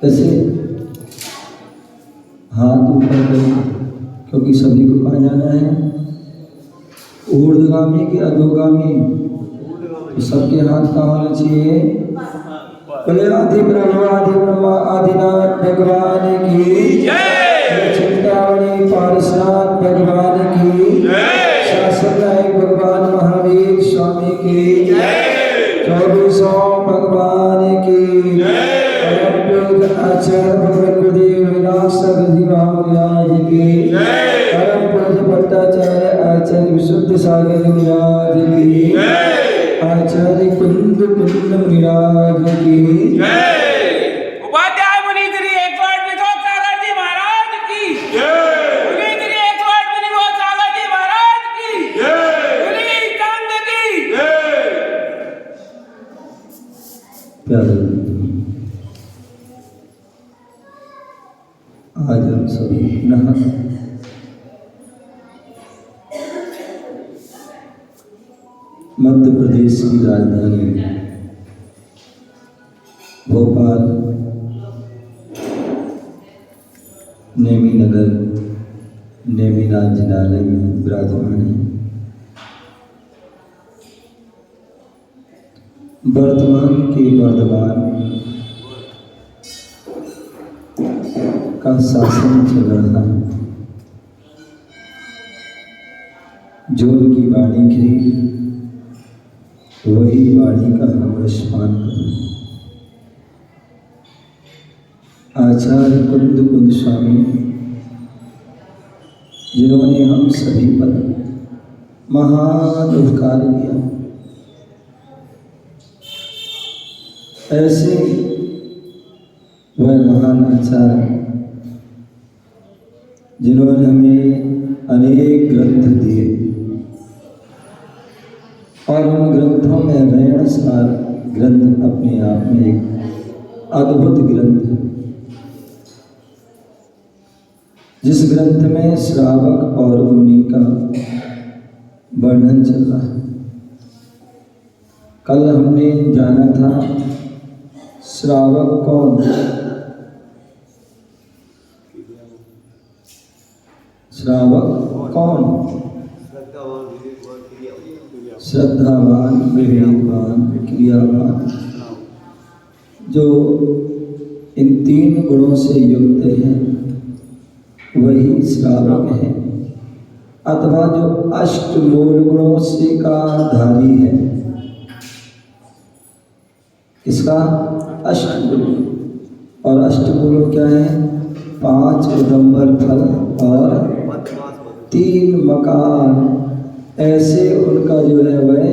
कैसे? हाथ ऊपर करें, क्योंकि सभी को कहाँ जाना है? ऊर्ध्वगामी कि अधोगामी? तो सबके हाथ कहाँ होना चाहिए? बोले आदि ब्रह्मा आदिनाथ भगवान की जय, चिंतामणि पारसनाथ भगवान की जय, शासन नायक भगवान महावीर स्वामी की जय, 24 भगवान की जय, आचार्य भगवान गुरुदेव विनाशक जीवाज की जय, परम पूज्य भट्टाचार्य आचार्य विशुद्ध सागर मुनिराज की जय, आचार्य कुंद मुनिराज की जय, उपाध्याय मुनीश्री 108 विनोद सागर जी महाराज की जय, मुनीश्री 108 विनोद सागर जी महाराज की जय, मुनी चंद की जय। प्यारे आज हम सभी मध्य प्रदेश की राजधानी भोपाल नेमी नगर नेमीनाथ जिनालय में विराजमान है। वर्तमान के वर्धमान का शासन चल रहा है। जो उनकी वाणी गिरी वही वाणी का हम रसपान करें। आचार्य कुंद स्वामी जिन्होंने हम सभी पर महान उपकार किया, ऐसे वह महान आचार्य जिन्होंने हमें अनेक ग्रंथ दिए और उन ग्रंथों में रैणसार ग्रंथ अपने आप में एक अद्भुत ग्रंथ है, जिस ग्रंथ में श्रावक और मुनि का वर्णन चल रहा है। कल हमने जाना था श्रावक कौन? श्रावक कौन? श्रद्धावान, विवेकवान, क्रियावान, जो इन 3 गुणों से युक्त है वही श्रावक है, अथवा जो 8 मूल गुणों से का धारी है। इसका 8 गुण और अष्टमूल क्या है? 5 उदंबर फल और 3 मकान। ऐसे उनका जो है वह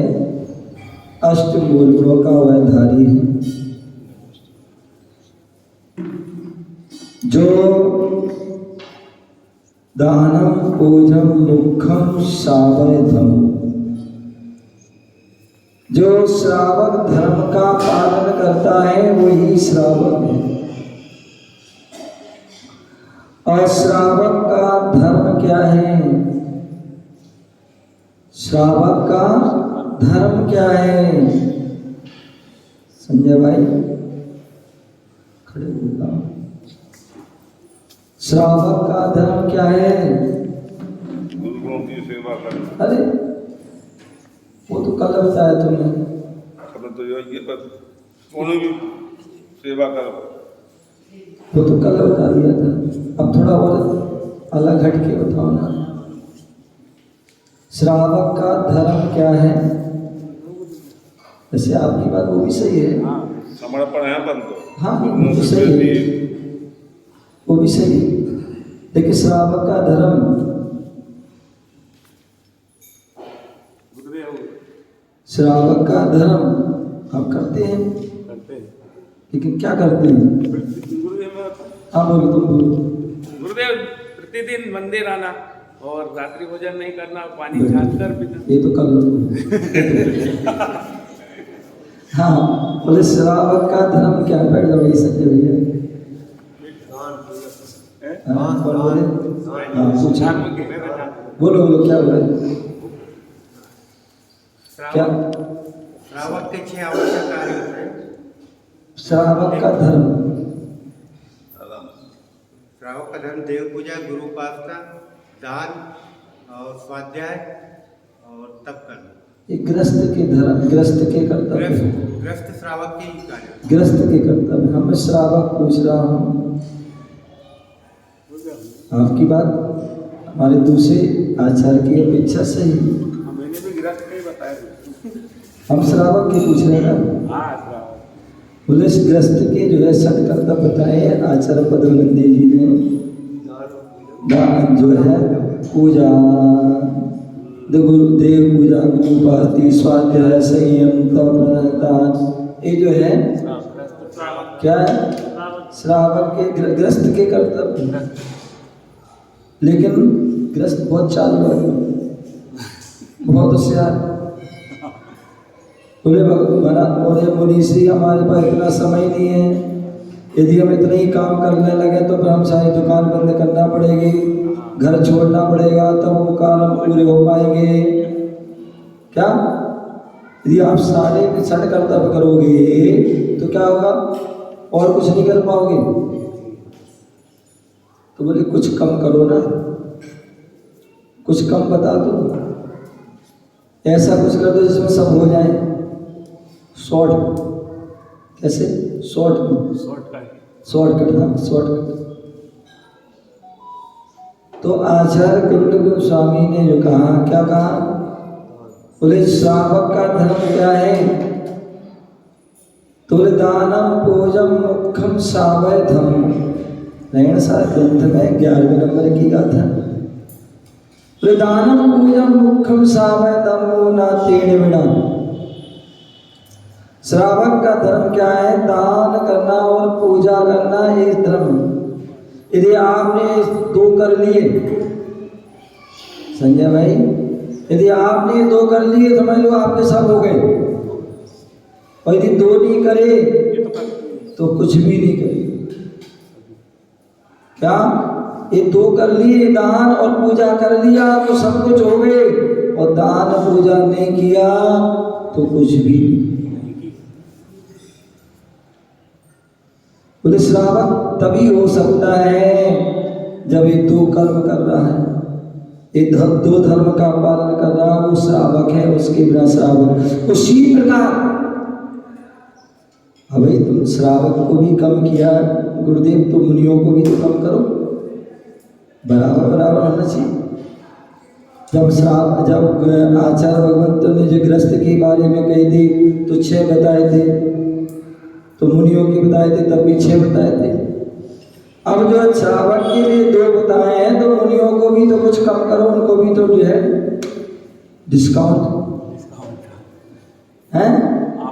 अष्टमूलों का वह धारी है। जो दानम पूजम मुखम सावधम, जो श्रावक धर्म का पालन करता है वही श्रावक है। और श्रावक का धर्म क्या है? श्रावक का धर्म क्या है? संजय भाई खड़े बोलना। श्रावक का धर्म क्या है? गुरुओं की सेवा करना। अरे वो तो कल बताया तुमने। खबर तो यही है, बस उन्हें भी सेवा करो। वो तो कल बता दिया था, अब थोड़ा और अलग हट के बताओ ना। श्रावक का धर्म क्या है? वैसे आपकी बात वो भी सही है। समर्पण है बंद तो। हाँ वो भी सही है, वो भी सही है। लेकिन श्रावक का धर्म, श्रावक का धर्म आप करते हैं, लेकिन क्या करते हैं? हाँ बोलो, तुम बोलो। गुरुदेव प्रतिदिन मंदिर आना और रात्रि भोजन नहीं करना, पानी छान कर पीना। ये तो कर लो। हाँ बोले श्रावक का धर्म क्या है? बैठ जाओ भाई संजय भैया। हाँ कौन बोले? हाँ पूछा, बोलो बोलो क्या बोले? क्या श्रावक के 6 आवश्यक कार्य होते हैं। श्रावक का धर्म? श्रावक का धर्म देव पूजा, गुरु उपासना, दान और स्वाध्याय और तप करना। ये ग्रस्त के धर्म, ग्रस्त के कर्तव्य, ग्रस्त श्रावक के ही कार्य। ग्रस्त के कर्तव्य। हम श्रावक पूछ रहा हूँ, आपकी बात हमारे दूसरे आचार्य की अपेक्षा सही। मैंने भी ग्रस्त का ही बताया। हम श्रावक के पूछ रहे हैं ना। हाँ बोले ग्रस्त के जो है सत कर्तव्य बताए आचार्य पद्मनंदी जी ने। दान जो है पूजा, गुरुदेव पूजा, गुरु उपासना, स्वाध्याय, संयम, तप, दान, ये जो है क्या है? श्रावक के ग्रस्त के कर्तव्य। लेकिन ग्रस्त बहुत चालू है, बहुत होशियार। बोले बोले मुनीश्री हमारे पास इतना समय नहीं है, यदि हम इतना ही काम करने लगे तो फिर हम सारी दुकान बंद करना पड़ेगी, घर छोड़ना पड़ेगा, तो वो काम पूरे हो पाएंगे क्या? यदि आप सारे सट कर्तव्य करोगे तो क्या होगा? और कुछ नहीं कर पाओगे। तो बोले कुछ कम करो ना, कुछ कम बता दो, ऐसा कुछ कर दो जिसमें सब हो जाए। शॉर्ट, कैसे? शॉर्टकट, हाँ शॉर्टकट। तो आचार्य कुंड स्वामी ने जो कहा, क्या कहा? बोले श्रावक का धर्म क्या है? तो बोले दानम पूजम मुखम सावधम। नयन सार ग्रंथ में 11वें नंबर की गाथा। बोले दानम पूजम मुखम सावधम ना तीन विना। श्रावक का धर्म क्या है? दान करना और पूजा करना, ये धर्म। यदि आपने 2 कर लिए, संजय भाई, यदि आपने 2 कर लिए समझ लो आपके सब हो गए। और यदि 2 नहीं करे तो कुछ भी नहीं करे। क्या? ये 2 कर लिए, दान और पूजा कर लिया तो सब कुछ हो गए, और दान पूजा नहीं किया तो कुछ भी नहीं। बोले श्रावक तभी हो सकता है जब ये 2 कर्म कर रहा है, ये 2 धर्म का पालन कर रहा है, वो श्रावक है, उसके बिना श्रावक। उसी प्रकार अभी तुम श्रावक को भी कम किया गुरुदेव, तो मुनियों को भी तो कम करो, बराबर बराबर होना चाहिए। जब आचार्य भगवंत ने जो ग्रस्त के बारे में कही थी तो 6 बताए थे, तो मुनियों के बताए थे तब भी 6 बताए थे। अब जो श्रावक के लिए 2 बताए हैं, तो मुनियों को भी तो कुछ कम करो, उनको भी तो जो है डिस्काउंट है,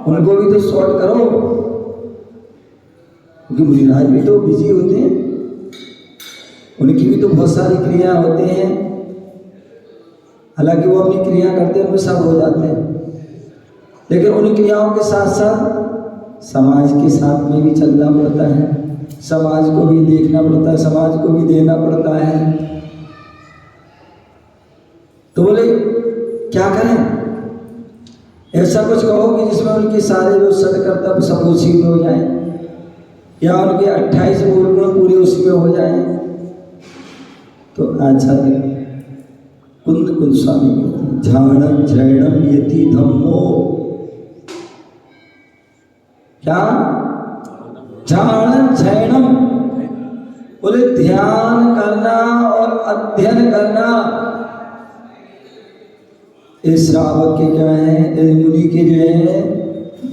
उनको भी तो शॉर्ट करो, क्योंकि मुनिराज भी तो बिजी होते हैं, उनकी भी तो बहुत सारी क्रिया होते हैं। हालांकि वो अपनी क्रिया करते हैं, उनमें सब हो जाते हैं, लेकिन उन क्रियाओं के साथ साथ समाज के साथ में भी चलना पड़ता है, समाज को भी देखना पड़ता है, समाज को भी देना पड़ता है। तो बोले क्या करें, ऐसा कुछ कहो कि जिसमें उनके सारे जो सद कर्तव्य सब उसी में हो जाए, या उनके 28 मूल गुण पूरे उसी में हो जाए। तो आचार्य कुंद कुंद स्वामी झाणम जैणम यति धम्मो, क्या झाणम जैणम, बोले ध्यान करना और अध्ययन करना, इस श्रावक के क्या है, इस मुनि के जो है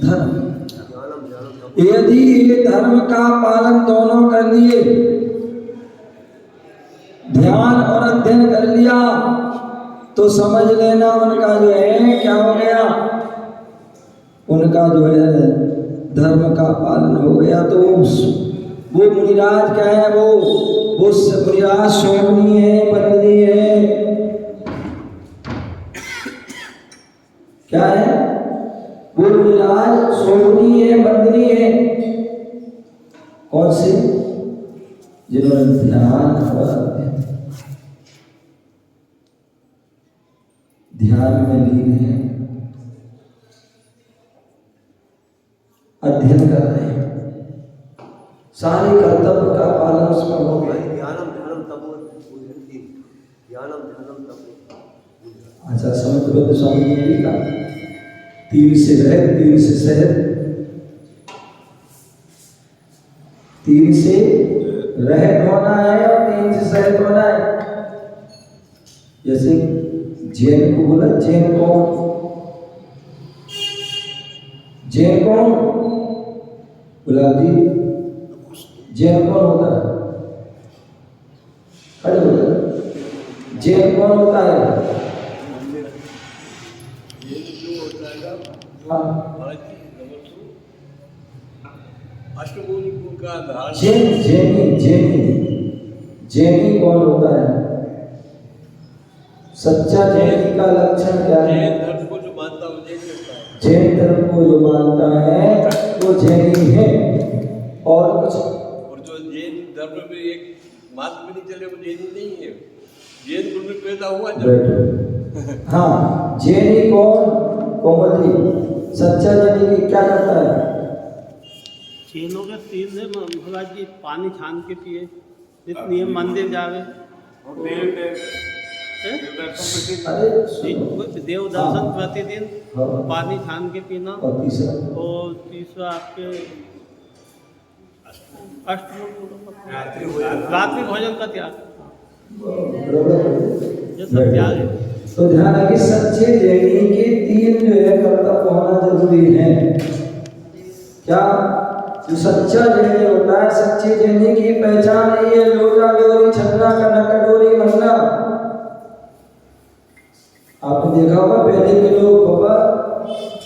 धर्म। यदि ये धर्म का पालन दोनों कर लिए, ध्यान और अध्ययन कर लिया, तो समझ लेना उनका जो है क्या हो गया, उनका जो है धर्म का पालन हो गया। तो वो मुनिराज क्या है, वो मुनिराज शोभनीय है, वंदनीय है। क्या है वो मुनिराज, शोभनीय है, वंदनीय है। कौन से? जिन्होंने ध्यान और ध्यान में लीन है, अध्ययन कर रहे हैं, सारे कर्तव्य का पालन उसमें हो गया। अच्छा, समुद्र स्वामी ने भी कहा 3 से रह, 3 से शहर, 3 से रहत होना है और 3 से शहर होना है। जैसे जैन को बोला, जैन कौन? जैन कौन? गुलाब जी, जैन कौन होता है? खड़े हो जाए। जैन कौन होता है? जैनी कौन होता है? सच्चा जैनी का लक्षण क्या है? जैन धर्म को जो मानता है वो जैनी है। और कुछ? और जो जैन धर्म में एक मात भी नहीं चले, वो जैनी नहीं है, जैन कुल में पैदा हुआ जब। हाँ, जैनी कौन? कोमल जी, सच्चा जैनी की क्या करता है? चीनों के 3 है महाराज जी, पानी छान के पिए, जितनी मंदिर जावे, देव दर्शन प्रतिदिन, पानी छान के पीना, और तीसरा आपके रात्रि भोजन का त्याग, ये सब त्याग है। तो ध्यान रखिए, सच्चे जैनी के 3 जो है कर्तव्य होना जरूरी है। क्या? जो सच्चा जैनी होता है, सच्चे जैनी की पहचान ये लोटा डोरी छन्ना कनक डोरी बनना। आपने देखा होगा पहले के लोग, बाबा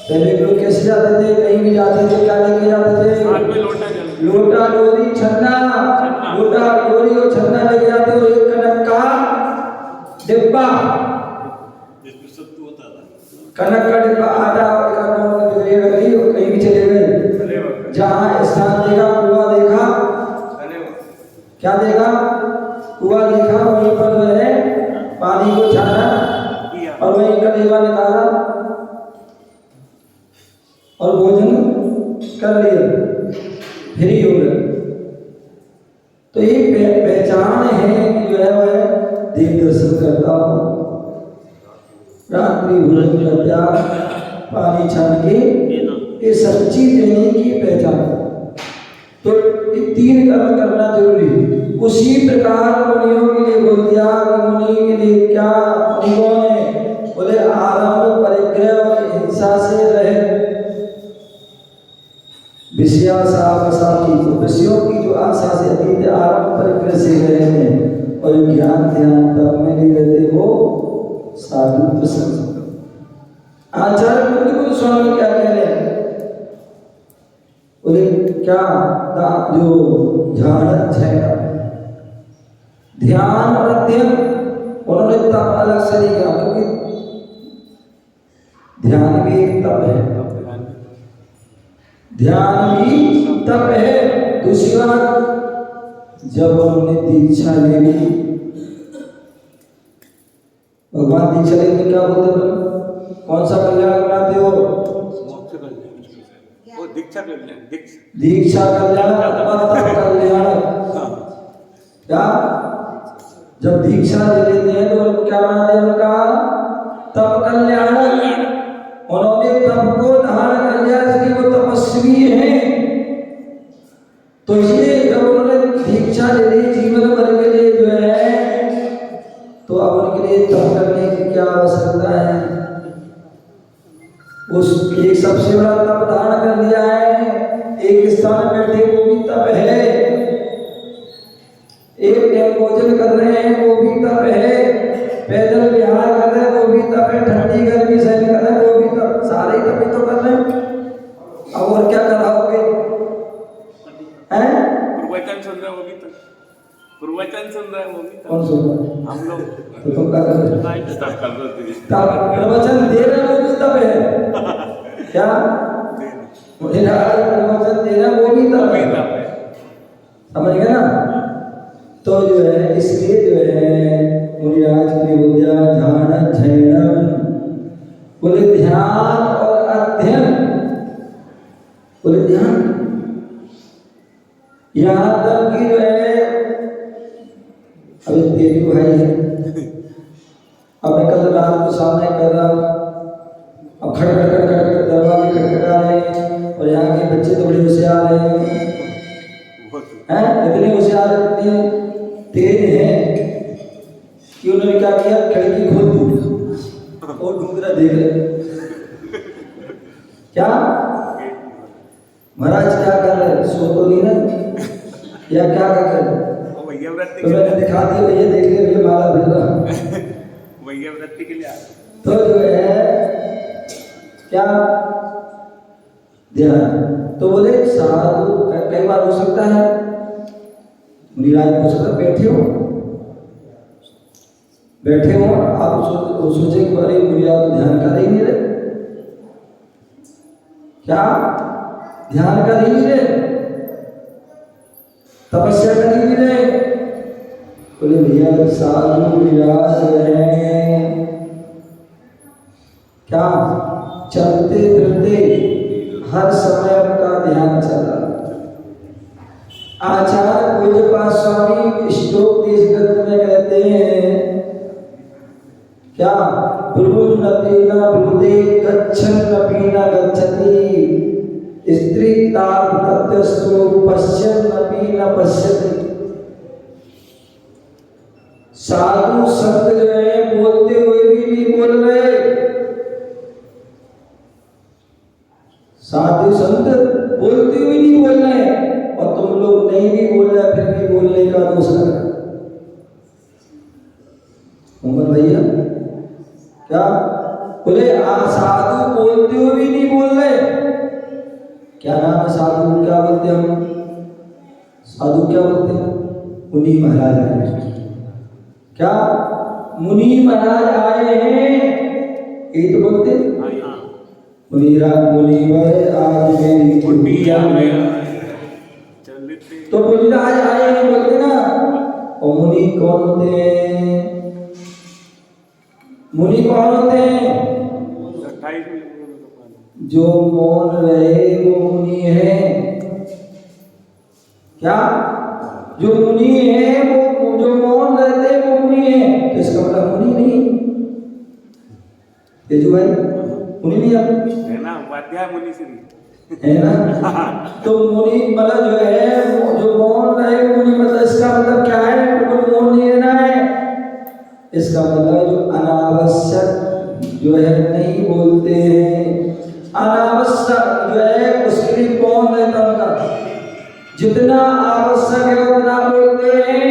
पहले के लोग कैसे जाते थे, कहीं भी जाते थे क्या लेके जाते थे? लोटा डोरी छन्ना, लोटा डोरी और छन्ना लेके जाते, और एक कनक का डिब्बा, कनक का डिब्बा, आटा और कहीं भी चले गए, जहाँ स्थान देखा, कुआं देखा, क्या देखा? कुआं देखा, वहीं पर जो है पानी को छाना और वहीं कलेवा निकाला और भोजन कर लिया, फ्री हो गए। तो ये पहचान है कि जो है वह देव दर्शन करता हो, रात्रि भोजन का त्याग, पानी छान के, ये सच्ची जैनी की पहचान। तो ये 3 कर्म करना जरूरी है। उसी प्रकार मुनियों के लिए बोल दिया कि मुनि के लिए क्या मुनियों ने बोले, आरंभ परिग्रह और हिंसा से रहे, विषयासा की, विषयों की जो आशा से अतीत आरंभ तत्व से गए हैं और जो ज्ञान ध्यान तब में नहीं रहते वो साधु प्रसन्न। आचार्य बिल्कुल स्वामी क्या कह रहे हैं, बोले क्या जो ध्यान ध्यान और अध्ययन उन्होंने तप अलग से नहीं किया, क्योंकि ध्यान भी एक तप है, ध्यान भी तप है। दूसरी बात, जब हमने दीक्षा ले ली, भगवान दीक्षा लेने में क्या बोलते हैं, कौन सा कल्याण बनाते हो, वो दीक्षा कल्याण, दीक्षा कल्याण तप कल्याण। क्या जब दीक्षा ले लेते हैं तो क्या बनाते हैं, उनका तप कल्याण। उन्होंने तप को धारण कर लिया, इसलिए वो तपस्वी हैं। तो इसलिए जब उन्होंने दीक्षा ले ली जीवन भर के लिए जो है, तो अब उनके लिए तप करने की क्या आवश्यकता है। उस एक सबसे बड़ा तप धारण कर लिया है, एक स्थान बैठे वो भी तप है, एक टाइम भोजन कर रहे हैं वो भी तप है, पैदल विहार कर रहे हैं वो भी तप है, ठंडी गर्मी सहन कर रहे हैं वो भी तप, सारे तप ही तो कर रहे हैं। अब और क्या कराओगे, हैं? प्रवचन सुन रहे हो, वो भी तो प्रवचन सुन रहे हो, वो भी कौन तो सुन रहा है? हम लोग तो तुम क्या कर रहे हो? प्रवचन दे रहे हो वो भी तप है। क्या प्रवचन दे रहे वो भी तप है, समझ गए ना। तो जो है इसलिए जो है मुनिराज की विद्या ध्यान ध्ययनम, बोले ध्यान और अध्ययन, बोले ध्यान। यहाँ तक कि जो है अभी तेजू भाई है, अब मैं कल रात को सामने कर रहा, अब खटखट दरवाजे खटखटा रहे हैं और यहाँ के बच्चे तो बड़े होशियार हैं, इतने होशियार इतने तेज हैं कि उन्होंने क्या किया, खिड़की खोल दी और ढूंढना देख रहे। क्या महाराज क्या कर रहे, सो तो नहीं रहे या क्या कर रहे, तो मैंने दिखा दिया, भैया देख लिया, भैया माला भेज रहा, वही वृत्ति के लिए। तो जो है क्या ध्यान। तो बोले साधु कई बार हो सकता है, निराज हो सकता है, बैठे हो आप सोचे कि अरे मुनिराज तो ध्यान कर ही नहीं रहे, क्या ध्यान कर ही नहीं रहे, तपस्या कर ही नहीं रहे। बोले भैया साधु मुनिराज है, क्या चलते फिरते हर समय उनका ध्यान चल रहा। आचार्य पूज्यपाद स्वामी श्लोक 30 ग्रंथ में कहते हैं, क्या ब्रुवन्नति न ब्रुवते गच्छन्नपि न गच्छति, स्त्री ताप तत्वस्तु पश्यन्नपि न पश्यति। साधु संत जो है बोलते हुए भी नहीं बोल रहे, साधु संत बोलते हुए नहीं बोल रहे, और तुम लोग नहीं भी बोल रहे फिर भी बोलने का दोष लगा। उमर भैया क्या बोले, साधु बोलते हुए भी नहीं बोल रहे, क्या नाम है साधु, क्या बोलते हैं हम, साधु क्या बोलते हैं, मुनि महाराज आए, क्या मुनि महाराज आए हैं, ये तो बोलते मुनिवर आज मेरी कुटिया में, तो मुनिराज आए हैं बोलते ना। और मुनि कौन होते हैं, मुनि कौन होते हैं, जो मौन रहे वो मुनि है, क्या जो मुनि है वो जो मौन रहते हैं वो मुनि है। तो इसका मतलब मुनि नहीं, तेजू भाई मुनि नहीं है ना, वाध्याय मुनि श्री है ना। तो मुनि मतलब जो है जो मौन रहे मुनि, मतलब इसका मतलब क्या है, बिल्कुल मौन नहीं रहना है। इसका मतलब जो अनावश्यक जो है नहीं बोलते हैं, अनावश्यक जो है उसके लिए मौन रहता उनका, जितना आवश्यक है उतना बोलते हैं।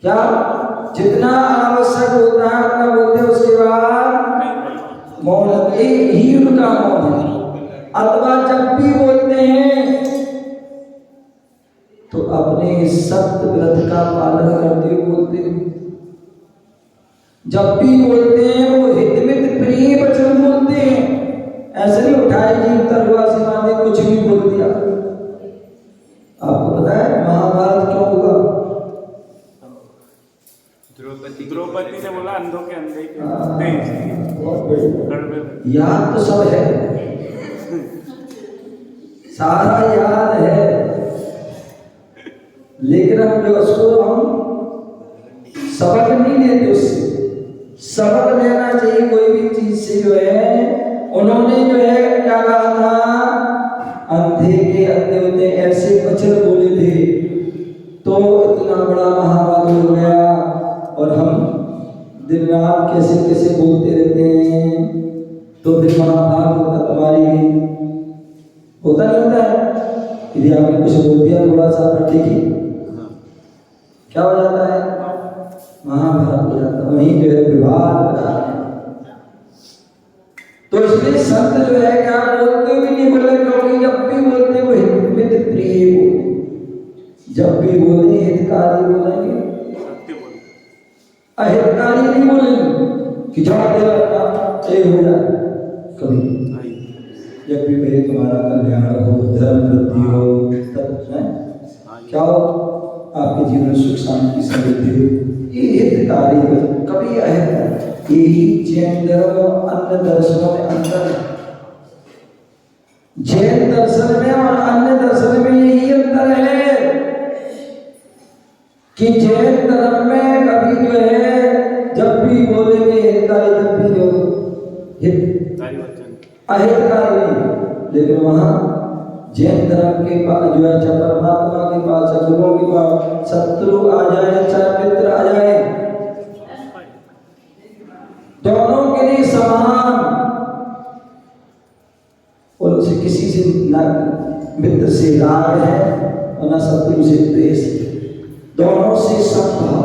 क्या? जितना आवश्यक होता है उतना बोलते हैं, उसके बाद मौन ही उनका मौन है। अथवा जब भी बोलते हैं तो अपने सत्य व्रत का पालन करते हुए बोलते हैं। जब भी बोलते हैं वो हितमित प्रिय वचन बोलते हैं। ऐसे नहीं उठाए जीव तलवार से मारे कुछ भी बोल दिया। आपको पता है महाभारत क्यों हुआ? द्रौपदी ने बोला अंधों के अंधे याद तो सब है, सारा याद है, लेकिन हम उसको सबक नहीं लेते। उससे सबक लेना चाहिए कोई भी चीज से। जो है उन्होंने जो है क्या कहा था, अंधे के अंधे होते ऐसे वचन बोले थे तो इतना बड़ा महाभारत हो गया। और हम दिन रात कैसे कैसे बोलते रहते हैं, तो फिर महाभारत होता तुम्हारी होता नहीं होता है। यदि आपने कुछ बोल दिया थोड़ा सा पट्टी की, क्या हो जाता है? महाभारत हो जाता है। वहीं जो है विवाद बना है। तो इसलिए संत जो है क्या बोलते भी नहीं बोले, क्योंकि जब भी बोलते वो हितमित प्रिय बोले। जब भी बोले हितकारी बोलेंगे, अहितकारी नहीं बोलेंगे कि जहाँ तेरा हो जाए। कभी जब भी मेरे तुम्हारा कल्याण हो, धर्म वृद्धि हो, तब है क्या हो, आपके जीवन सुख शांति समृद्धि हो, ये हितकारी हो। कभी अहित, यही जैन धर्म और अन्य दर्शनों में अंतर है। जैन दर्शन में और अन्य दर्शन में यही अंतर है कि जैन धर्म में कभी जो है जब भी बोलेंगे हितकारी, जब भी जो अहितकारी नहीं। लेकिन वहां जैन धर्म के पास जो है चाहे परमात्मा के पास, चाहे गुरुओं के पास शत्रु आ जाए चाहे मित्र आ जाए, दोनों के लिए समान। और उसे किसी से ना मित्र से राग है और ना शत्रु से द्वेष, दोनों से समभाव।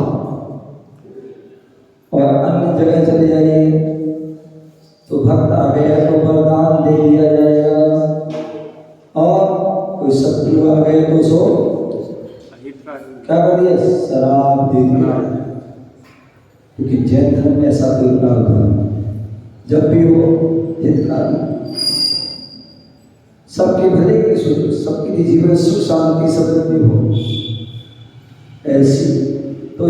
और अन्य जगह चले जाइए तो भक्त आ गया तो वरदान दे दिया जाएगा, और कोई शत्रु आ गए तो सो क्या कर दिया, शराब दे दिया। क्योंकि जैन धर्म में ऐसा कोई प्रावधान, जब भी हो हितकारी, सबके भले की सोच, सबके जीवन सुख शांति समृद्धि हो, ऐसी तो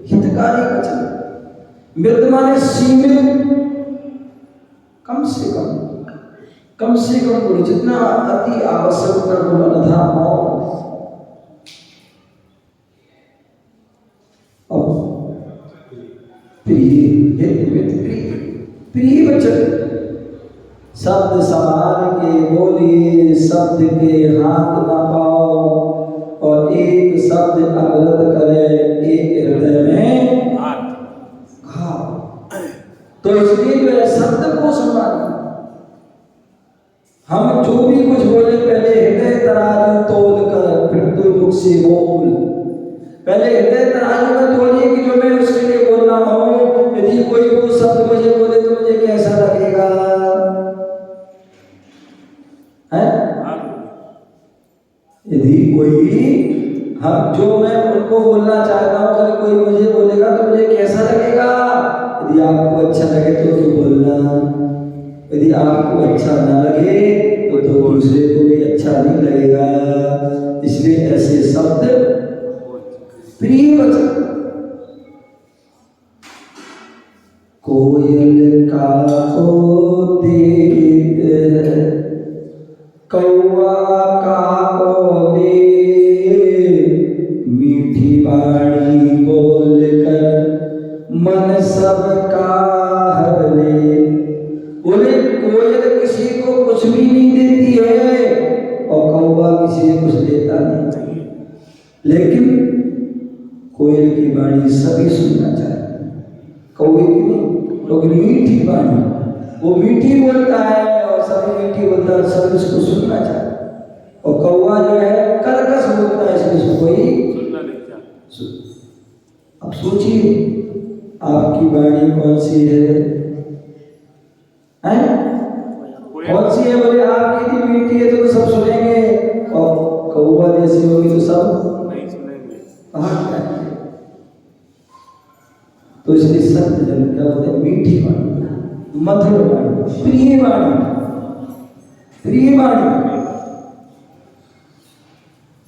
हितकारी वचन। मृत माने सीमित, कम से कम बोलो, जितना अति आवश्यक उतना बोलो, अन्यथा मौन। प्रिय वचन, शब्द संभाल के बोलिए, शब्द के हाथ ना पाओ, और एक शब्द अमृत करे, एक हृदय में घाव। तो इसलिए जो है शब्द को संभालना। हम जो भी कुछ बोले पहले हृदय तराजू तोल कर फिर तो मुख से बोल। पहले हृदय तराजू में तोलिए कि जो मैं उसके लिए बोल रहा हूं, यदि कोई वो शब्द मुझे बोले तो मुझे कैसा लगेगा, है? यदि कोई जो मैं उनको बोलना चाहता हूं, अगर कोई मुझे बोलेगा तो मुझे कैसा लगेगा। यदि आपको अच्छा लगे तो बोलना, यदि आपको अच्छा ना लगे तो दूसरे को भी अच्छा नहीं लगेगा। इसलिए ऐसे शब्द प्रिय वचन। कोयल का को देत कौवा का को दे, मीठी बाणी बोल कर मन सबका हर ले। बोले कोयल किसी को कुछ भी नहीं देती है और कौवा किसी से कुछ देता नहीं, लेकिन कोयल की वाणी सभी सुनना चाहते, कौवे की नहीं। लोग मीठी वाणी, वो मीठी बोलता है और सभी मीठी बोलता है, सब इसको सुनना चाहते। और कौवा जो है कर्कश बोलता है, इसलिए कोई सुनना नहीं चाहता। अब सोचिए आपकी वाणी कौन सी है? कौन सी है? बोले आपकी इतनी मीठी है तो सब सुनेंगे, और कौवा जैसी होगी तो सब नहीं सुनेंगे। कहाँ जाएंगे? तो इसलिए संत जन क्या बोलते हैं? मीठी वाणी, मधुर वाणी, प्रिय वाणी, प्रिय वाणी।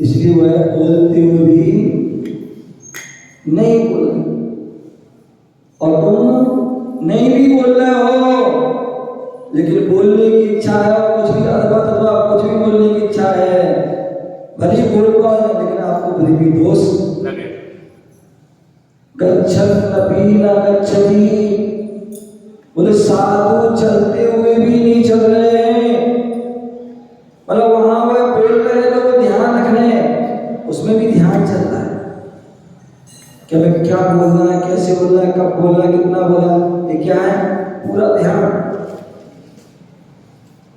इसलिए वह बोलते हुए भी नहीं बोल रहे, और तुम नहीं भी बोल रहे हो लेकिन बोलने की इच्छा है, और कुछ भी अथवा कुछ भी बोलने की इच्छा है, भले बोल पाओ लेकिन आपको फिर भी दोष लगे। गच्छन्नपि न गच्छति, बोले साधु चलते हुए भी नहीं चल रहे हैं, मतलब वहां वह बोल रहे हैं तो ध्यान रख रहे हैं, उसमें भी ध्यान चल रहा है कि हमें क्या बोलना है, कैसे बोलना है, कब बोलना है, कितना बोलना है, ये क्या है? पूरा ध्यान।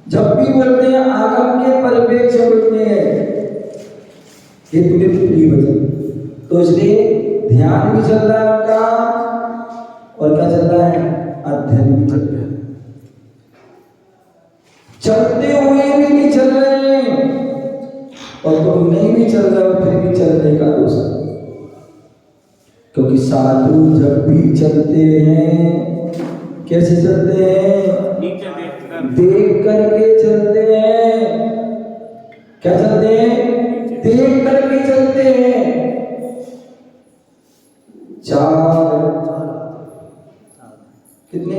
जब भी बोलते हैं आगम के परिप्रेक्ष्य से बोलते हैं, ये तुम्हें प्रिय वचन, तो इसलिए ध्यान भी चल रहा है उनका, और क्या चल रहा है? अध्ययन भी चल रहा है। चलते हुए भी नहीं चल रहे हैं, और तुम नहीं भी चल रहे हो फिर भी चलने का दोष है, क्योंकि साधु जब भी चलते हैं कैसे चलते हैं? नीचे देखकर देख करके चलते हैं। क्या चलते हैं? देख करके चलते हैं। कितने?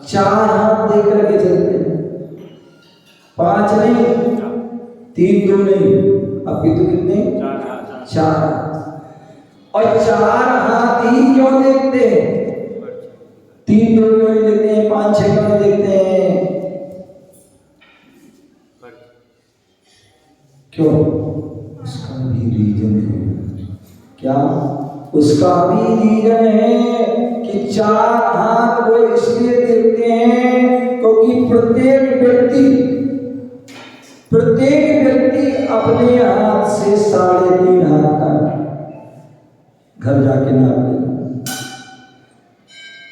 चार हाथ देख करके चलते हैं, 5 नहीं, 3 2 नहीं, अभी तो कितने? 4। और 4 हाथ ही क्यों देखते हैं? 3 2 क्यों नहीं देखते हैं? 5 6 क्यों नहीं देखते हैं? क्यों? उसका भी रीजन है। क्या? उसका भी रीजन है कि 4 हाथ वो इसलिए देखते हैं क्योंकि प्रत्येक व्यक्ति अपने हाथ से 3.5 हाथ का घर जाके नाप लेगा।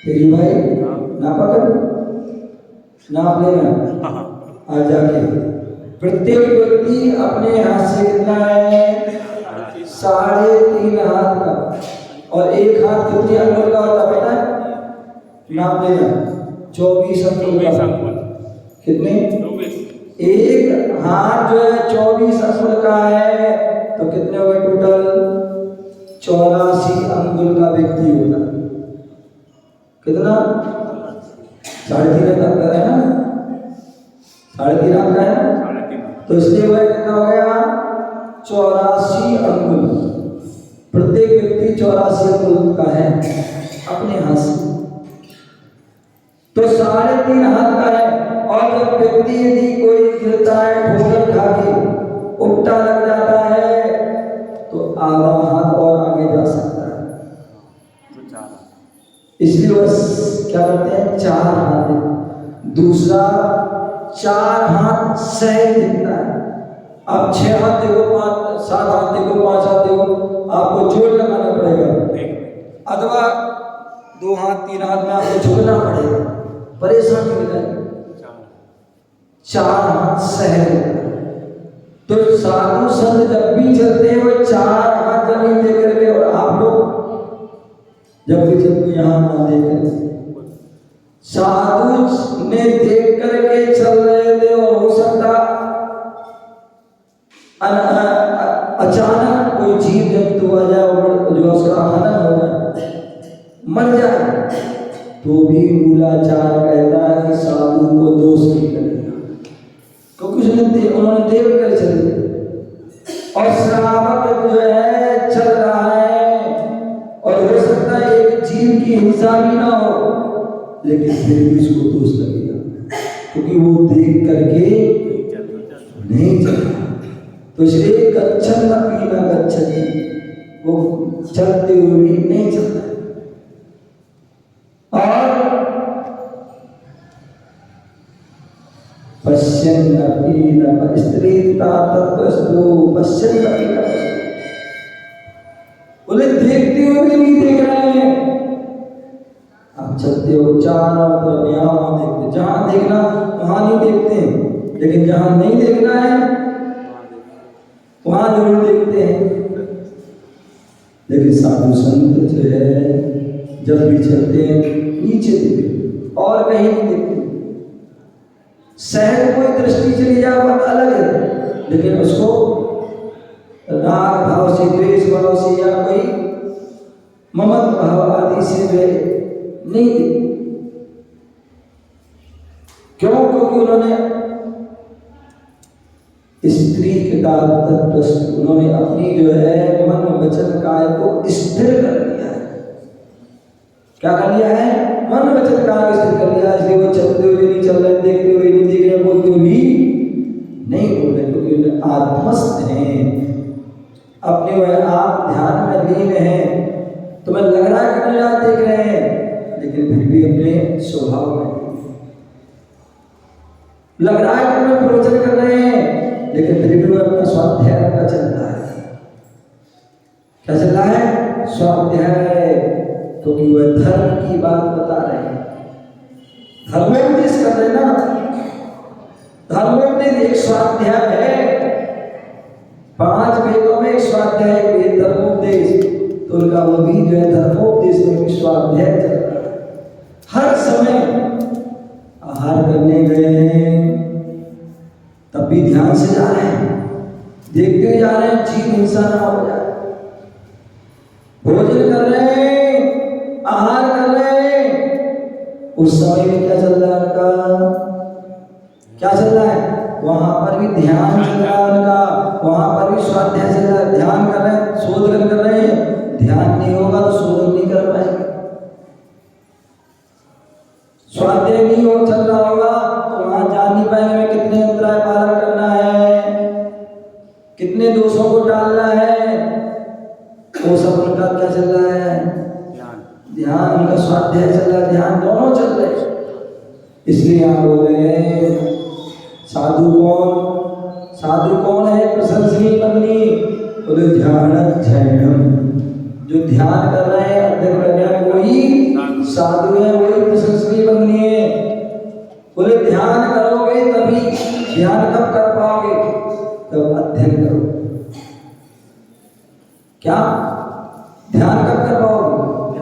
तेरी भाई नापा कर, नाप लेना आज जाके। प्रत्येक व्यक्ति अपने हाथ से कितना है? 3.5 हाथ का, और एक हाथ कितने अंगुल का होता है पता है? नाप लेना, 24 अंगुल का। कितने? 24। एक हाथ जो है 24 अंगुल का है, तो कितने हुए टोटल? 84 अंगुल का व्यक्ति होता है। कितना? 3.5 हाथ का है ना? 3.5 हाथ का है, तो इसलिए वह कितना हो गया? 84 अंगुल। प्रत्येक व्यक्ति 84 अंगुल का है अपने हाथ से, तो 3.5 हाथ का है। और जब व्यक्ति यदि कोई गिरता है, ठोकर खा के उल्टा लग जाता है, तो आधा हाथ और आगे जा सकता है। इसलिए वह क्या करते हैं? 4 हाथ। दूसरा 4 हाथ सहज दिखता है। अब 6 हाथ देखो, 5 7 हाथ देखो, 5 हाथ देखो, आपको जोर लगाना पड़ेगा, अथवा 2 हाथ 3 हाथ में आपको झुकना पड़ेगा, परेशानी हो जाएगी। 4 हाथ सहज होता है। तो साधु संत जब भी चलते हैं वो 4 हाथ जमीन दे करके, और आप लोग जब भी चलते यहाँ ना देख करके, साधु ने देख करके चल रहे थे, और हो सकता अचानक कोई जीव जंतु आ जाए और जो उसका हनन हो जाए, मर जाए, तो भी मूलाचार कहता है कि साधु को दोष नहीं लगेगा, क्योंकि उन्होंने देख कर चले। और श्रावक जो है चल रहा है, और हो सकता है एक जीव की हिंसा भी ना हो, लेकिन फिर भी उसको दोष लगेगा, क्योंकि वो देख करके नहीं चल रहा। तो इसलिए गच्छन्नपि न गच्छति, वो चलते हुए भी नहीं चलता है। और पश्यन्नपि न स्त्रीता तत्वस्तु पश्यन्नपि न बोले देखते हुए भी नहीं देख रहे हैं। आप चलते हो चारों तरफ यहाँ देखते, जहां देखना वहां नहीं देखते, लेकिन जहां नहीं देखना है वहां जरूर देखते हैं। लेकिन साधु संत जो है जब भी चलते हैं नीचे देखते और कहीं नहीं देखते। सहज कोई दृष्टि चली जाए बात अलग है, लेकिन उसको राग भाव से, द्वेष भाव से या कोई ममत्व भाव आदि से वे नहीं देखते। क्यों? क्योंकि उन्होंने स्त्री के तत्व, उन्होंने अपनी जो है मन वचन काय को स्थिर कर लिया है। क्या कर लिया है? मन वचन काय को स्थिर कर लिया। इसलिए वो चलते हुए नहीं चल रहे, देखते हुए नहीं देख रहे, बोलते हुए नहीं बोल रहे, क्योंकि उन्हें आत्मस्थ हैं, अपने वह आप ध्यान में लीन हैं। तुम्हें लग रहा है कि मेरा देख रहे हैं, लेकिन फिर भी अपने स्वभाव में लग रहा है कि तुम्हें प्रवचन कर रहे हैं, लेकिन फिर भी वह अपना स्वाध्याय का चल रहा है। क्या चल रहा है? स्वाध्याय, क्योंकि वह धर्म की बात बता रहे हैं, धर्मोपदेश कर रहे हैं ना। धर्मोपदेश एक स्वाध्याय है, 5 वेदों में एक स्वाध्याय, एक धर्मोपदेश, तो उनका वो भी जो है धर्मोपदेश में भी स्वाध्याय चल रहा है। हर समय आहार करने गए हैं तब भी ध्यान से जा रहे हैं, देखते हुए जा रहे हैं, जीव हिंसा ना हो जाए। भोजन कर रहे हैं, आहार कर रहे हैं, उस समय में क्या चल रहा है उनका? क्या चल रहा है? वहां पर भी ध्यान चल रहा है उनका, वहां पर भी स्वाध्याय चल रहा है। ध्यान कर रहे हैं, शोधन कर रहे हैं। ध्यान नहीं होगा तो शोधन नहीं कर पाएंगे। स्वाध्याय नहीं हो चल रहा होगा तो वहां जान नहीं पाएंगे हमें कितने अंतराय पालन करना है, कितने दोषों को टालना है। वो सब उनका क्या चल रहा है? ध्यान। उनका स्वाध्याय चल रहा है, ध्यान, दोनों चल रहे हैं। इसलिए आप बोल रहे हैं साधु कौन? साधु कौन है? प्रशंसनीय बंदनी। बोले ध्यान ध्यानम, जो ध्यान कर रहे हैं, अध्ययन कर रहे हैं, वही साधु है, वही प्रशंसनीय बंदनी है। बोले ध्यान करोगे तभी, ध्यान कब कर पाओगे? तब अध्ययन करो। क्या ध्यान कब कर पाओगे?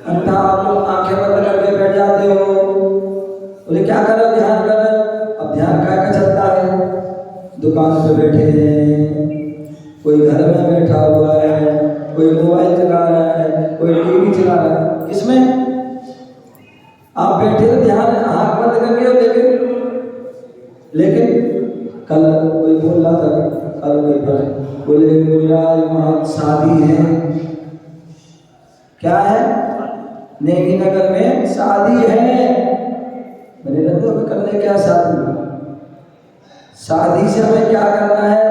अन्यथा आप लोग आंखें बंद करके बैठ जाते हो। बोले क्या कर रहे हो? ध्यान कर रहे हो। अब ध्यान क्या चलता है? दुकान पे बैठे हैं, कोई घर में बैठा हुआ है, कोई मोबाइल चला रहा है, कोई टीवी चला रहा है। किसमें आप बैठे तो ध्यान आंख बंद करके हो, लेकिन कल कोई बोल रहा था, कल कोई बोले मुराज वहां शादी है। क्या है? नेगी नगर में शादी है। मैंने रंजो करने क्या शादी? शादी से हमें क्या करना है?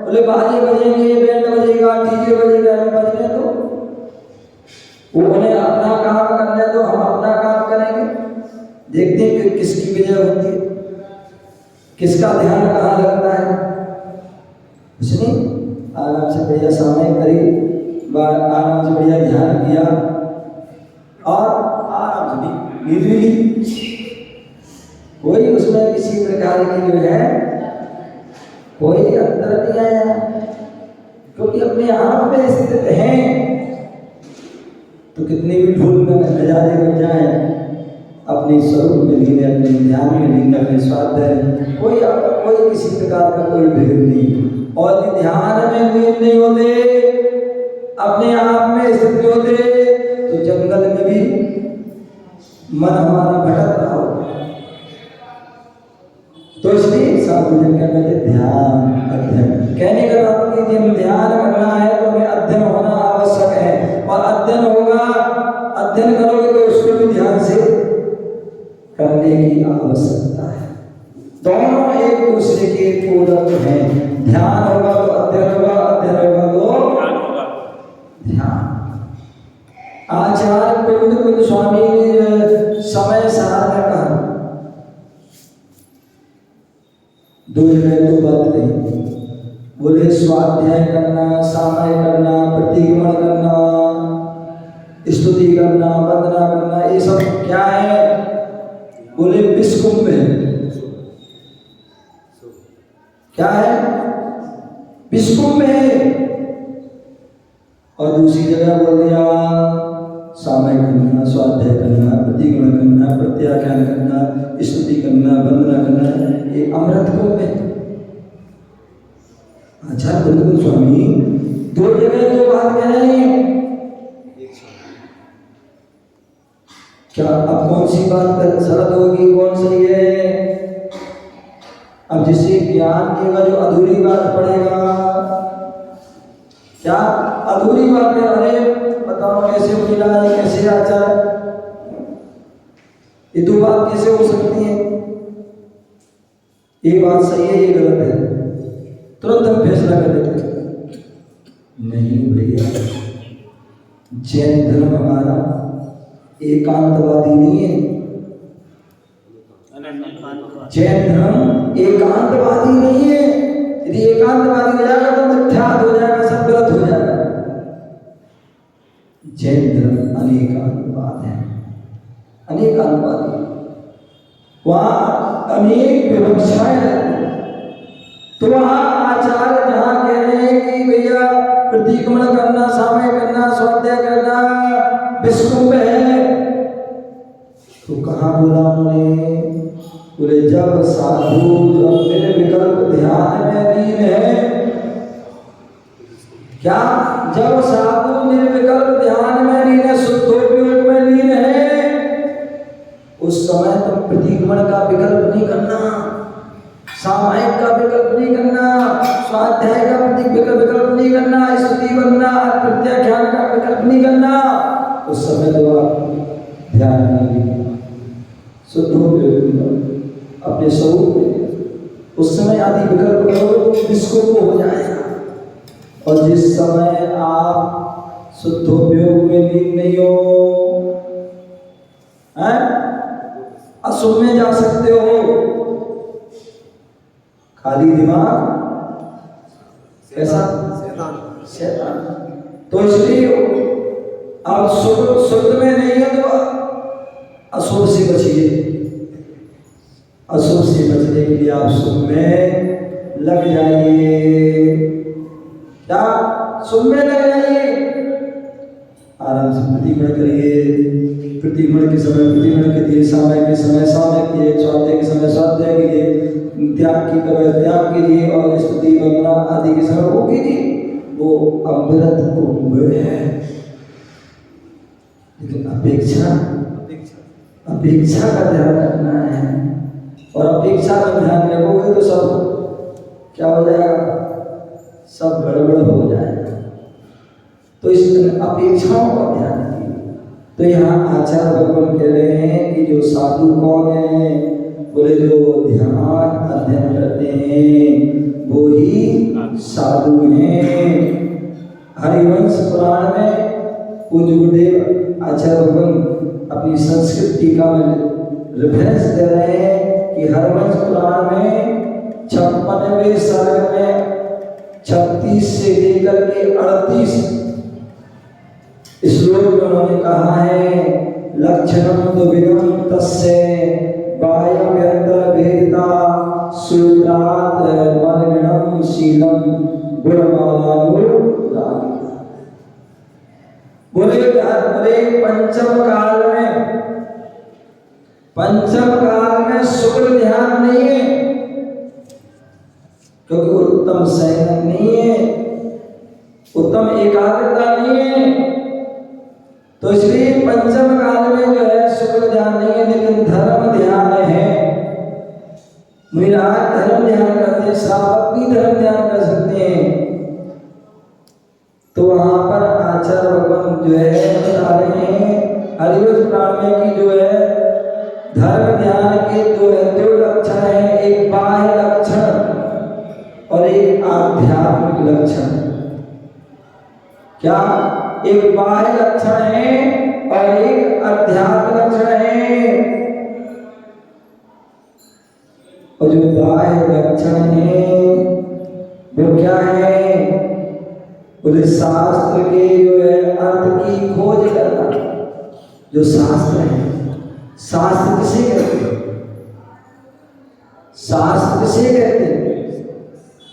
बोले बाजे बजेंगे, बैंड बजेगा, डीजे बजेगा, हमें बजने दो। उन्हें अपना काम करने दो, हम अपना काम करेंगे। देखते हैं कि किसकी विजय होती है, किसका ध्यान कहाँ लगता है। उसने आराम से बढ़िया समय करी, आराम से बढ़िया ध्यान किया और आराम से नींद भी ली। कोई उसमें किसी प्रकार की जो है कोई अंतर नहीं आया, क्योंकि अपने आप में स्थित हैं। तो कितनी भी धूल में नजारे बन जाए, अपने स्वरूप में लीन, अपने ध्यान में लीन, अपने स्वाध्याय, कोई किसी प्रकार का कोई भेद नहीं। और ध्यान में लीन नहीं होते, अपने आप में स्थित होते, तो जंगल में भी मन हमारा भटक रहा हो। तो इसलिए साधु जन क्या कहते? ध्यान, अध्ययन। कहने का तात्पर्य जब ध्यान करना है तो हमें अध्ययन होना आवश्यक है, और अध्ययन होगा, अध्ययन करोगे तो उसको भी ध्यान से करने की आवश्यकता है। दोनों एक दूसरे के पूरक हैं। ध्यान होगा तो अध्ययन होगा, अध्ययन होगा तो ध्यान। आचार्य कुंद स्वामी ने समय सार में कहा, दो जगह दो बात कही। बोले स्वाध्याय करना, सामय करना, प्रतिक्रमण करना, स्तुति करना, वंदना करना, ये सब क्या है? बोले विश्वकुंभ है। क्या है? विश्वकुंभ है। और दूसरी जगह बोल दिया सामय करना, स्वाध्याय करना, प्रतिक्रमण करना, प्रत्याख्यान करना, स्तुति करना, वंदना करना, ये अमृत कुंभ है। अच्छा बिल्कुल स्वामी, दो जगह दो बात कह रहे हैं, क्या अब कौन सी बात सरल होगी, कौन सही है? अब जिसे ज्ञान देगा जो अधूरी बात पढ़ेगा, क्या अधूरी बात है? अरे बताओ कैसे मिला है, कैसे आचार, ये दो बात कैसे हो सकती है? ये बात सही है, ये गलत है, तुरंत हम फैसला कर देते हैं। नहीं भैया, जैन धर्म हमारा एकांतवादी नहीं है। जैन धर्म एकांतवादी नहीं है। यदि एकांतवादी हो जाएगा तो मिथ्यात्व हो जाएगा, सब गलत हो जाएगा। जैन धर्म अनेकांतवाद है, अनेकांतवादी। वहां अनेक विवक्षाएं रहती हैं। तो वहां आचार्य जहां कह रहे हैं कि भैया प्रतिक्रमण करना, सामय करना, स्वाध्याय करना विश्वकुंभ है, तो कहाँ बोला उन्होंने? बोले जब साधु जब निर्विकल्प ध्यान में लीन है। क्या? जब साधु निर्विकल्प ध्यान में लीन है, शुद्धोपयोग में लीन है, उस समय तुम प्रतिक्रमण का विकल्प नहीं करना, सामायिक का विकल्प नहीं करना, स्वाध्याय का विकल्प नहीं करना, स्तुति वंदना प्रत्याख्यान का विकल्प नहीं करना। उस समय तो आप ध्यान में शुद्ध अपने स्वरूप में, उस समय आदि विकल्प करोगे तो विश्वकुंभ हो जाएगा। और जिस समय आप शुद्धोपयोग में लीन नहीं हो, अशुभ में जा सकते हो, खाली दिमाग कैसा? शैतान। तो इसलिए आप शुद्ध में नहीं है तो अशुभ से बचिए। अशुभ से बचने के लिए आप शुभ में लग जाइए। क्या? शुभ में लग जाइए, आराम से प्रतिक्रमण करिए। प्रतिक्रमण के समय प्रतिक्रमण कीजिए, सामय के समय सामय कीजिए, स्वाध्याय के समय स्वाध्याय कीजिए, त्याग की करें त्याग कीजिए, और स्तुति वंदना आदि के समय वो कीजिए। वो अमृत कुंभ है। लेकिन अपेक्षा का ध्यान रखना है। और अपेक्षा का ध्यान रखोगे तो सब क्या हो जाएगा? सब गड़बड़ हो जाएगा। तो इस अपेक्षाओं का ध्यान रखिए। तो यहाँ आचार्य भगवान कह रहे हैं कि जो साधु कौन है? बोले जो ध्यान अध्ययन करते हैं वो ही साधु हैं। हरिवंश पुराण में पूज्य गुरुदेव आचार्य भगवान अपनी संस्कृत टीका में रेफरेंस दे रहे हैं कि हरिवंश पुराण में 56वें सर्ग में 36 से लेकर के 38 श्लोक में उन्होंने कहा है, लक्षणम द्विविधम तस्य बाह्याभ्यंतर भेदता सूत्रात् वर्णनम शीलम गुणमालानुरागी। बोले पंचम काल में शुक्ल ध्यान नहीं है, क्योंकि उत्तम संयम नहीं है, उत्तम एकाग्रता नहीं है। तो इसलिए पंचम काल में जो है शुक्ल ध्यान नहीं है, लेकिन धर्म ध्यान है। मुनिराज धर्म ध्यान करते हैं, श्रावक भी धर्म ध्यान कर सकते हैं। तो वहां पर आचार्य भगवान जो है बता रहे हैं हरिवंश पुराण में कि जो है धर्म ध्यान के दो लक्षण है, एक बाह्य लक्षण और एक आध्यात्मिक लक्षण। क्या? एक बाह्य लक्षण है और एक अध्यात्म लक्षण है। और जो दाय लक्षण है वो क्या है? बोले शास्त्र के जो है अर्थ की खोज करना। जो शास्त्र है, शास्त्र किसे कहते हैं? शास्त्र किसे कहते हैं?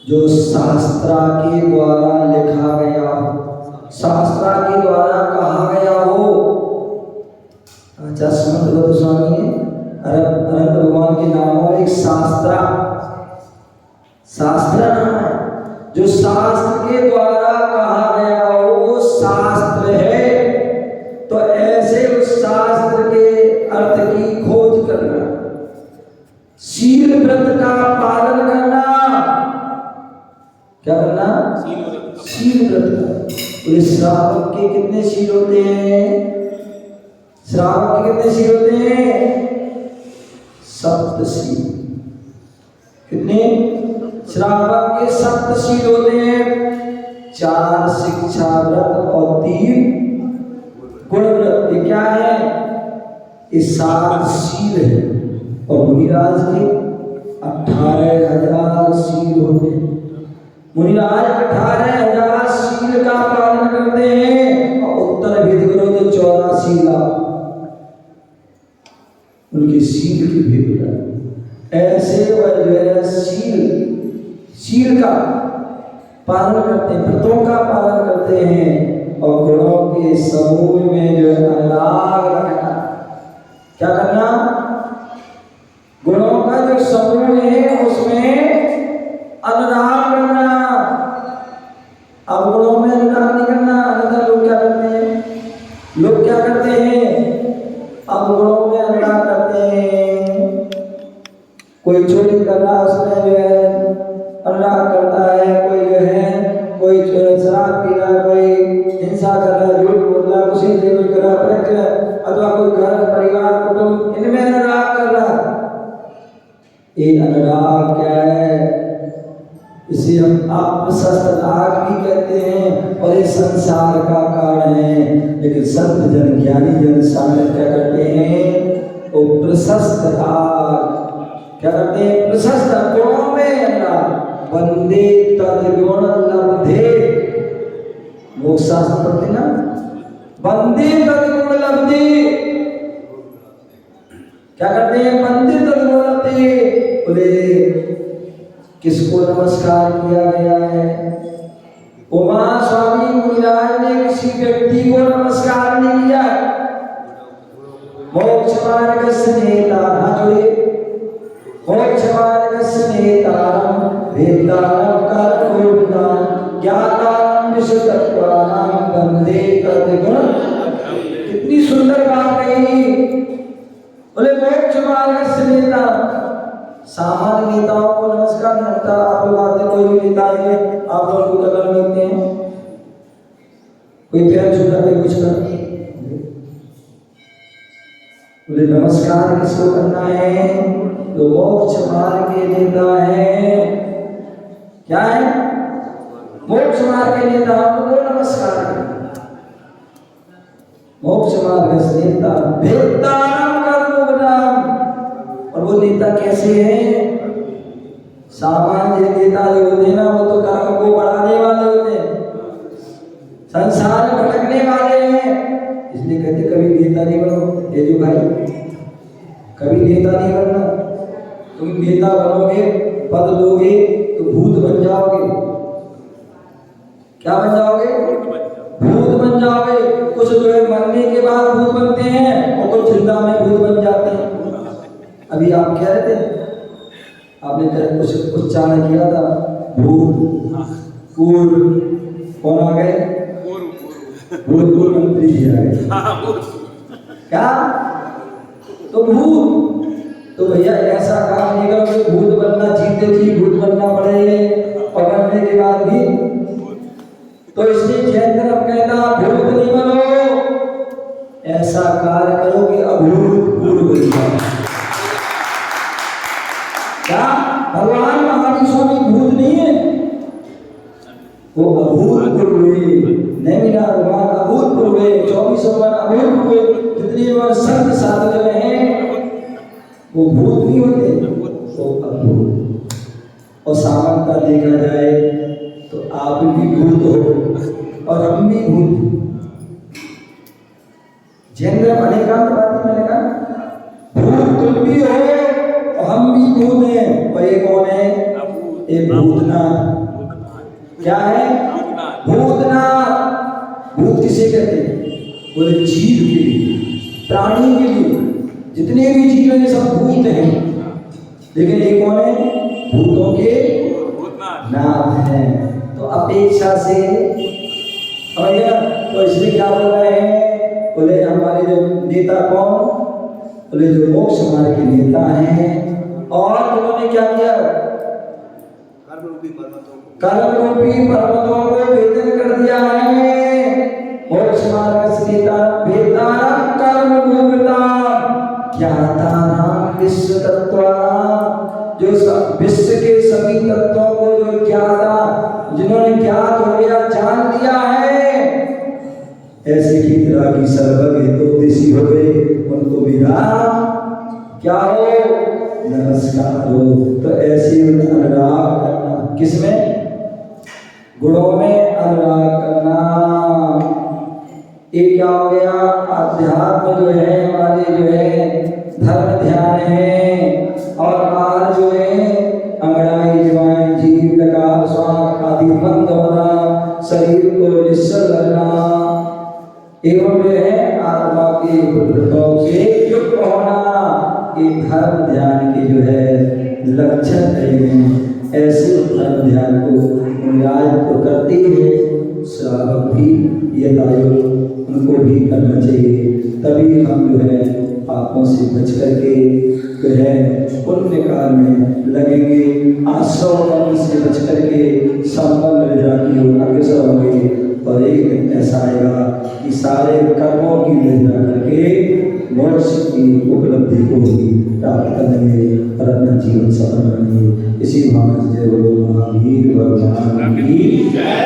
जो शास्त्रा के द्वारा लिखा गया हो, शास्त्रा के द्वारा कहा गया हो। अच्छा समझ लो स्वामी है अनंत भगवान के नामों में एक शास्त्रा, शास्त्र नाम है। जो शास्त्र के द्वारा कहा गया हो वो शास्त्र है। तो ऐसे उस शास्त्र के अर्थ की खोज करना, शील व्रत का पालन करना। क्या करना? शील व्रत का। तो श्रावक के कितने शील होते हैं? श्रावक के कितने शील होते हैं? सप्तशील। कितने? श्रावक के सप्तशील होते हैं। 4 शिक्षा व्रत और 3 गुण व्रत। ये क्या है? ये 7 शील है। और मुनिराज के 18,000 शील होते हैं। मुनिराज 18,000 शील का पालन करते हैं। और उत्तर भेद करो तो 84 लाख उनके शील की भेद है। ऐसे वह जो है शील का पालन करते हैं, व्रतों का पालन करते हैं। और गुणों के समूह में जो है अनुराग रखना। क्या करना? गुणों का जो समूह है उसमें अनुराग करना। अब गुणों में अनुराग नहीं करना। अन्यथा लोग क्या करते हैं? लोग क्या करते हैं? अब गुणों में अनुराग करते हैं। कोई चोरी कर रहा है उसमें जो है अनुराग करता है। कोई जो है कोई शराब पी रहा है, कोई हिंसा कर रहा है, झूठ बोल रहा है, कुछ कर रहा है, अथवा कोई घर परिवार कुटुंब इनमें अनुराग कर रहा है। ये अनुराग क्या है? इसे हम अप्रशस्त राग भी कहते हैं। और ये संसार का कारण है। लेकिन संत जन ज्ञानी जन साधक क्या करते हैं? वो प्रशस्त राग क्या करते हैं? प्रशस्त गुणों में अनुराग। वंदे तद्गुण लब्धे। मोक्ष शास्त्र पढ़ते ना, वंदे तद्गुण लब्धे। क्या करते हैं? वंदे तद्गुण लब्धे। बोले किसको नमस्कार किया गया है? उमा स्वामी मुनिराज ने किसी व्यक्ति को नमस्कार नहीं किया। मोक्ष मार्ग स्नेता जुड़े। मोक्ष मार्ग स्नेतारम वेदारम कर्मोदान ज्ञातारम विशुद्धत्वानां वंदे तद्गुण। कितनी सुंदर बात कही। बोले मोक्ष मार्ग स्नेता। सामान्य नेताओं को नमस्कार नहीं करता। आप लोग आते, कोई भी नेता है आप लोग को कदम मिलते हैं, कोई पैर छूटा, कोई कुछ करते हैं। बोले नमस्कार किसको करना है? तो मोक्ष मार्ग के नेता है। क्या है? मोक्ष मार्ग के नेता को नमस्कार करना। मोक्ष मार्ग से नेता वेदारम कर्मोदान। और वो नेता कैसे हैं? सामान्य नेता जो होते हैं ना वो तो कर्म को बढ़ाने वाले होते हैं, संसार में भटकने वाले हैं। इसलिए कहते कभी नेता नहीं बनो। ये जो भाई कभी नेता नहीं बनना। तुम नेता बनोगे, पद लोगे तो भूत बन जाओगे। क्या बन जाओगे? भूत बन जाओगे। कुछ जो है मरने के बाद भूत बनते हैं और कुछ जिंदा में भूत बन जाते हैं। अभी आप कह रहे थे, आपने कुछ उच्चारण किया था भूत पूर्व। कौन आ गए? भूतपूर्व मंत्री जी आ गए। क्या? तो भूत। तो भैया ऐसा काम नहीं करो कि भूत बनना, जीते जी भूत बनना पड़े पकड़ने के बाद भी। तो इसलिए जैन धर्म कहता भूत नहीं बनो, ऐसा कार्य करो कि अभूतपूर्व बन जाओ। क्या? भगवान महावीर स्वामी भूत नहीं है, वो अभूतपूर्व नहीं मिला। भगवान अभूतपूर्व 24 वर अभूतपूर्व। जितने वर संत साधक में हैं वो भूत नहीं होते, वो अद्भुत। और सामान्यता देखा जाए तो आप भी भूत हो और हम भी भूत। जैन धर्म अनेकांतवादी मैंने कहा भूत तुम भी हो और हम भी भूत हैं। और ये कौन है? ये भूतनाथ। क्या है? भूतनाथ। भूत किसे कहते हैं? बोले जीव के लिए, प्राणी के लिए। जितने भी जीव हैं सब भूत हैं, लेकिन ये कौन है? भूतों के नाथ हैं। तो अपेक्षा से तो इसलिए क्या बोल रहे हैं? बोले हमारे जो नेता कौन? बोले जो मोक्ष मार्ग के नेता हैं। और उन्होंने क्या किया? कर्म रूपी पर्वतों को भेदन कर दिया है। मोक्ष मार्ग से नेता भेदारम कर्म भूमिता ज्ञातानाम विश्व तत्वानाम, जो विश्व के सभी तत्वों को जो ज्ञाता, जिन्होंने ज्ञात हो गया, जान लिया है, ऐसे की तरह की सर्वज्ञ हितोपदेशी हो गए, उनको भी राम क्या हो? नमस्कार हो। तो ऐसे अनुराग करना, किसमें? गुणों में अनुराग करना। ये क्या हो गया? अध्यात्म जो है हमारे जो है धर्म ध्यान है। और बाहर जो है अंगड़ाई जवान जीव लगा स्वास्थ्य आदि बंद होना, शरीर को निश्चल करना, एवं जो है आत्मा के प्रवृत्तियों से युक्त होना, ये धर्म ध्यान के जो है लक्षण हैं। ऐसे धर्म ध्यान को न्याय तो करते हैं, श्रावक भी ये दायित्व उनको भी करना चाहिए। तभी हम जो है पापों से बच करके जो है पुण्य काल में लगेंगे। आश्रव कर्म से बच करके संपन्न निद्रा की ओर अग्रसर होंगे। और एक दिन ऐसा आएगा कि सारे कर्मों की निद्रा करके मोक्ष की उपलब्धि को भी प्राप्त करेंगे और अपना जीवन सफल करेंगे। इसी भावना से जय बोलो महावीर भगवान की जय।